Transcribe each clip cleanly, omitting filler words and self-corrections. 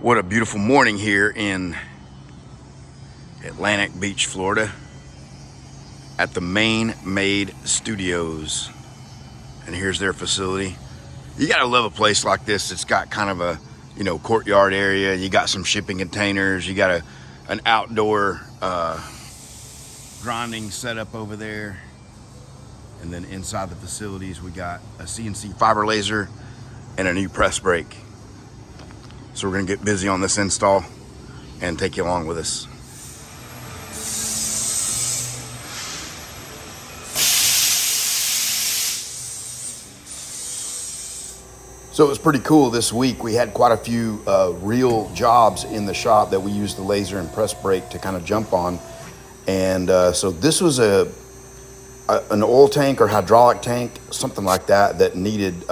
What a beautiful morning here in Atlantic Beach, Florida at the Maine Made Studios. And here's their facility. You gotta love a place like this. It's got kind of a, courtyard area. You got some shipping containers. You got an outdoor grinding setup over there. And then inside the facilities, we got a CNC fiber laser and a new press brake. So we're gonna get busy on this install and take you along with us. So it was pretty cool this week. We had quite a few real jobs in the shop that we used the laser and press brake to kind of jump on. And so this was an oil tank or hydraulic tank, something like that needed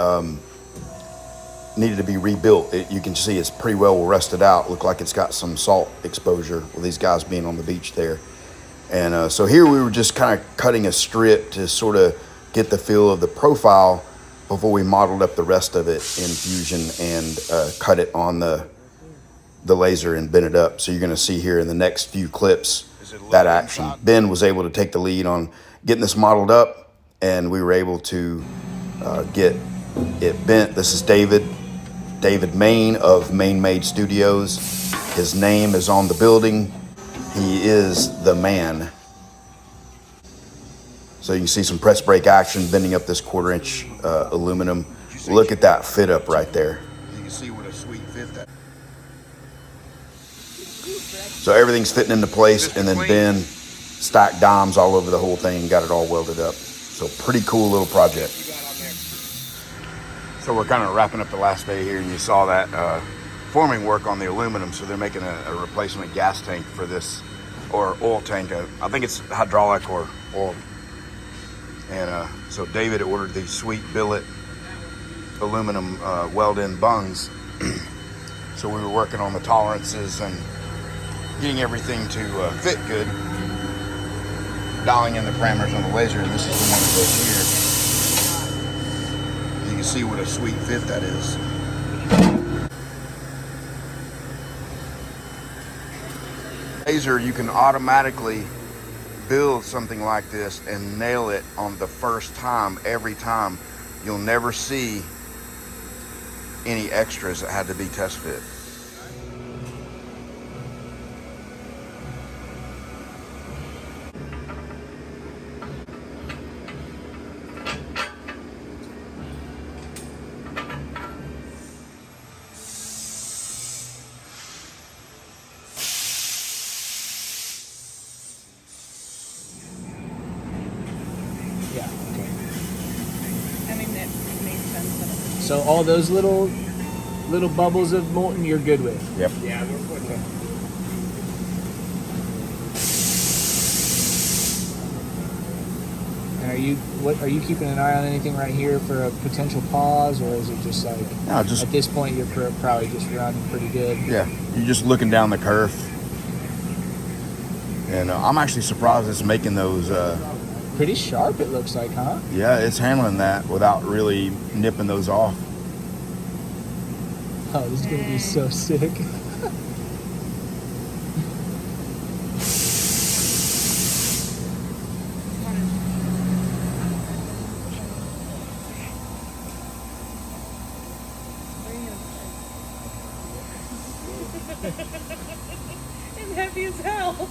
to be rebuilt. You can see it's pretty well rusted out. Looked like it's got some salt exposure with these guys being on the beach there. And so here we were just kind of cutting a strip to sort of get the feel of the profile before we modeled up the rest of it in Fusion and cut it on the laser and bent it up. So you're going to see here in the next few clips that action. Ben was able to take the lead on getting this modeled up, and we were able to get it bent. This is David Main of Maine Made Studios. His name is on the building. He is the man. So you can see some press brake action bending up this 1/4-inch aluminum. Look at that fit up right there. You can see what a sweet fit that. So everything's fitting into place, and then Ben stacked dimes all over the whole thing and got it all welded up. So pretty cool little project. So we're kind of wrapping up the last day here, and you saw that forming work on the aluminum. So they're making a replacement gas tank for this, or oil tank. I think it's hydraulic or oil. And so David ordered these sweet billet aluminum weld-in bungs. So we were working on the tolerances and getting everything to fit good, dialing in the parameters on the laser, and this is the one that goes here. You can see what a sweet fit that is. Laser, you can automatically build something like this and nail it on the first time, every time. You'll never see any extras that had to be test fit. Yeah, okay. I mean, that made sense. So all those little bubbles of molten you're good with? Yep. Yeah, we're good. Okay. And are you keeping an eye on anything right here for a potential pause, or is it just like at this point you're probably just running pretty good? Yeah, you're just looking down the curve. And I'm actually surprised it's making those Pretty sharp it looks like, huh? yeah, it's handling that without really nipping those off. Oh, this is gonna be so sick. It's heavy as hell.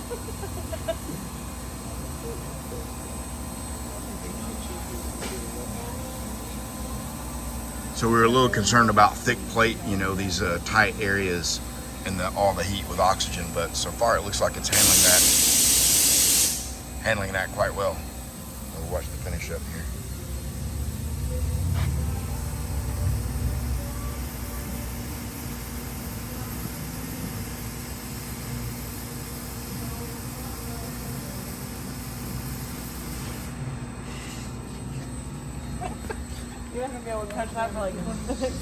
So we were a little concerned about thick plate, these tight areas and all the heat with oxygen, but so far it looks like it's handling that quite well. We'll watch the finish up here. You're not gonna be able to touch that for like 20 minutes.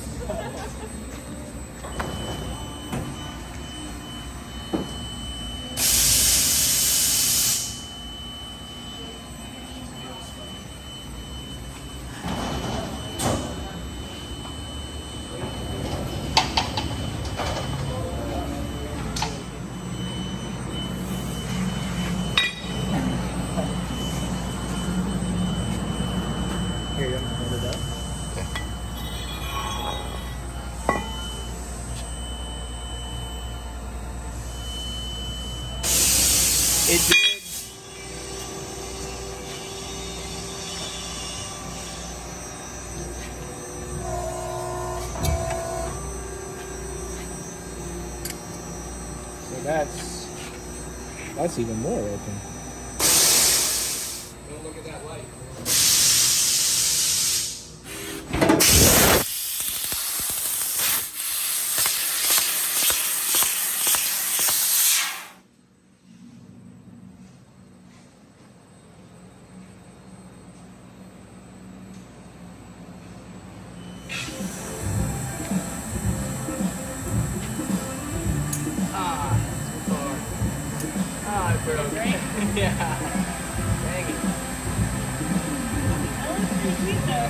It did. So that's even more open. Don't look at that light. Yeah. Dang it. That looks pretty sweet though.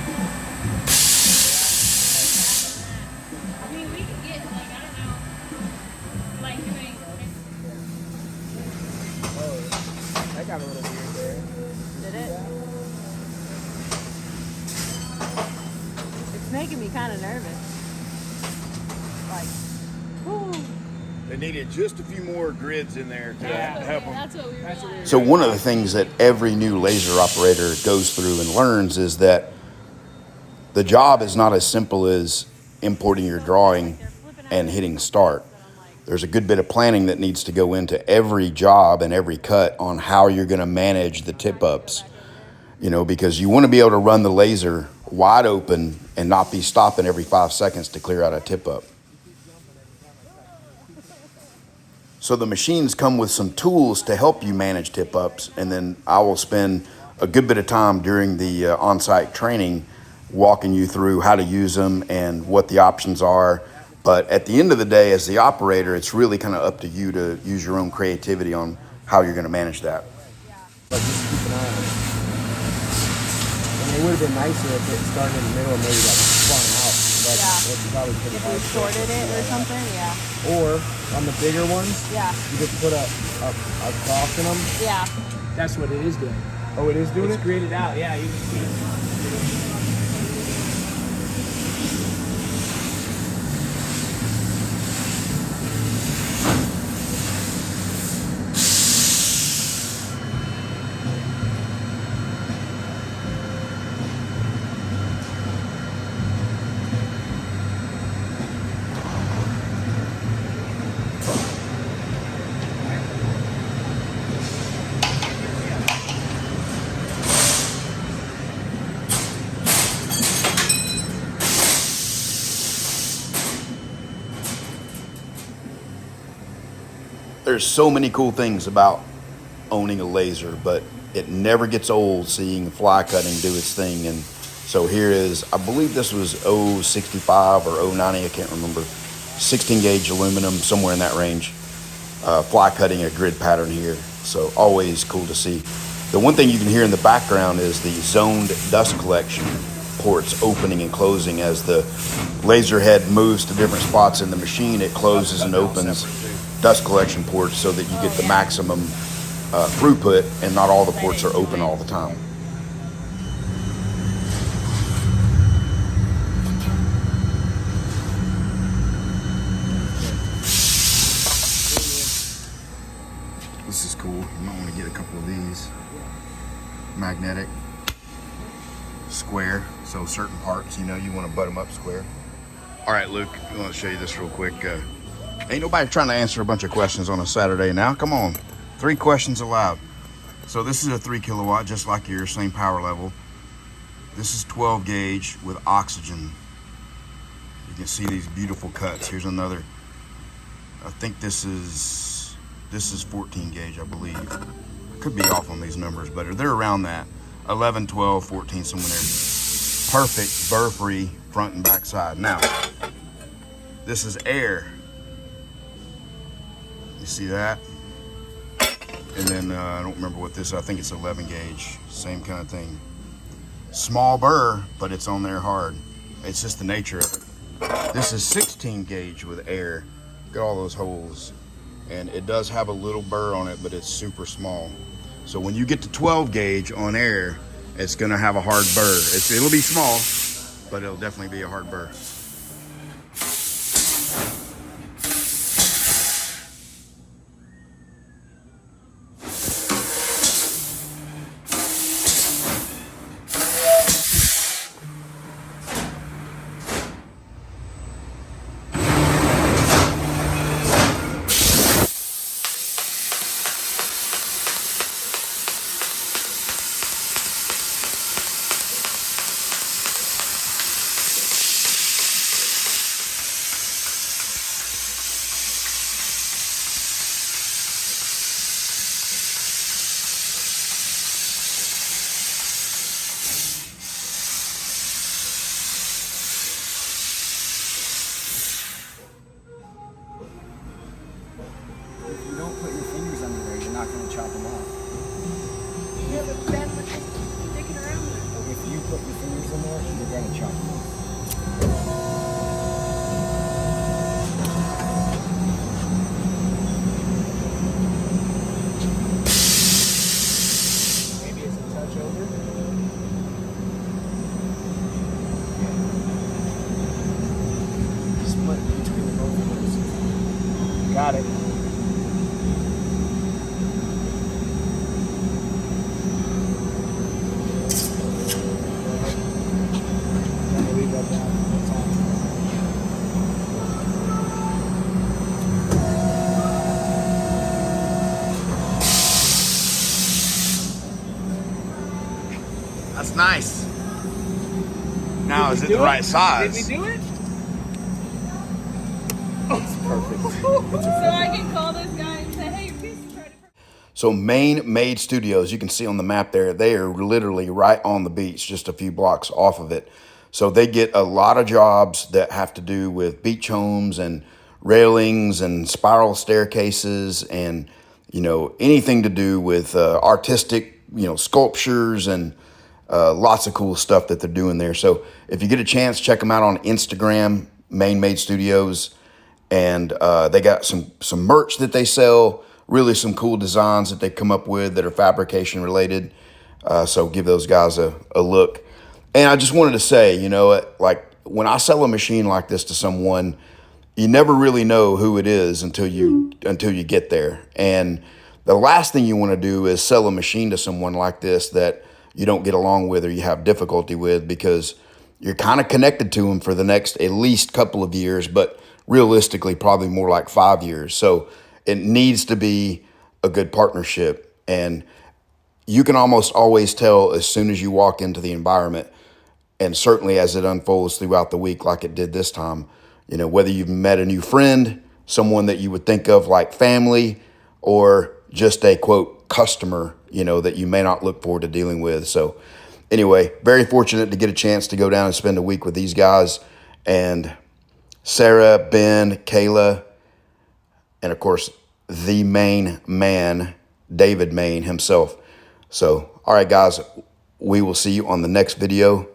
I mean, we could get like, I don't know, like doing. Oh, that got a little weird there. Did it? It's making me kind of nervous. Like, whoo. They needed just a few more grids in there to help them. That's what we realized. So one of the things that every new laser operator goes through and learns is that the job is not as simple as importing your drawing and hitting start. There's a good bit of planning that needs to go into every job and every cut on how you're going to manage the tip ups, you know, because you want to be able to run the laser wide open and not be stopping every 5 seconds to clear out a tip up. So the machines come with some tools to help you manage tip ups, and then I will spend a good bit of time during the on-site training walking you through how to use them and what the options are. But at the end of the day, as the operator, it's really kind of up to you to use your own creativity on how you're going to manage that. But just keep an eye on it. And it would have been nicer if it started in the middle and maybe like spun out. But it's probably pretty If we hard. sorted it or something, yeah. Or on the bigger ones, Yeah. you just put a cross in them. Yeah. That's what it is doing. Oh, it is doing it? Gridded out, yeah. You can see it. There's so many cool things about owning a laser, but it never gets old seeing fly cutting do its thing. And so here is, I believe this was 065 or 090, I can't remember, 16 gauge aluminum, somewhere in that range, fly cutting a grid pattern here. So always cool to see. The one thing you can hear in the background is the zoned dust collection ports opening and closing. As the laser head moves to different spots in the machine, it closes and opens dust collection ports so that you get the maximum throughput and not all the ports are open all the time. This is cool. You might want to get a couple of these. Magnetic, square, so certain parts, you know, you want to butt them up square. All right, Luke, I want to show you this real quick. Ain't nobody trying to answer a bunch of questions on a Saturday now. Come on, 3 questions allowed. So this is a 3 kilowatt, just like yours, same power level. This is 12 gauge with oxygen. You can see these beautiful cuts. Here's another. I think this is 14 gauge, I believe. Could be off on these numbers, but they're around that. 11, 12, 14, somewhere there. Perfect burr-free front and back side. Now, this is air. You see that? And then I don't remember what this is. I think it's 11 gauge. Same kind of thing. Small burr, but it's on there hard. It's just the nature of it. This is 16 gauge with air. Look at all those holes. And it does have a little burr on it, but it's super small. So when you get to 12 gauge on air, it's gonna have a hard burr. It'll be small, but it'll definitely be a hard burr. got it. Leave that down. That's all. That's nice. Now, is it Do the right Did size? we do it? So I can call this guy and say, hey, your piece is ready for. So Maine Made Studios, you can see on the map there, they are literally right on the beach, just a few blocks off of it. So they get a lot of jobs that have to do with beach homes and railings and spiral staircases and, you know, anything to do with artistic, you know, sculptures and lots of cool stuff that they're doing there. So if you get a chance, check them out on Instagram, Maine Made Studios. And they got some merch that they sell, really some cool designs that they come up with that are fabrication related. So give those guys a look. And I just wanted to say, you know, like when I sell a machine like this to someone, you never really know who it is until you get there. And the last thing you want to do is sell a machine to someone like this that you don't get along with or you have difficulty with, because you're kind of connected to them for the next at least couple of years, but realistically probably more like 5 years. So it needs to be a good partnership. And you can almost always tell as soon as you walk into the environment, and certainly as it unfolds throughout the week like it did this time, you know, whether you've met a new friend, someone that you would think of like family, or just a quote customer, you know, that you may not look forward to dealing with. So anyway, very fortunate to get a chance to go down and spend a week with these guys. And Sarah, Ben, Kayla, and of course, the main man, David Main himself. So, all right, guys, we will see you on the next video.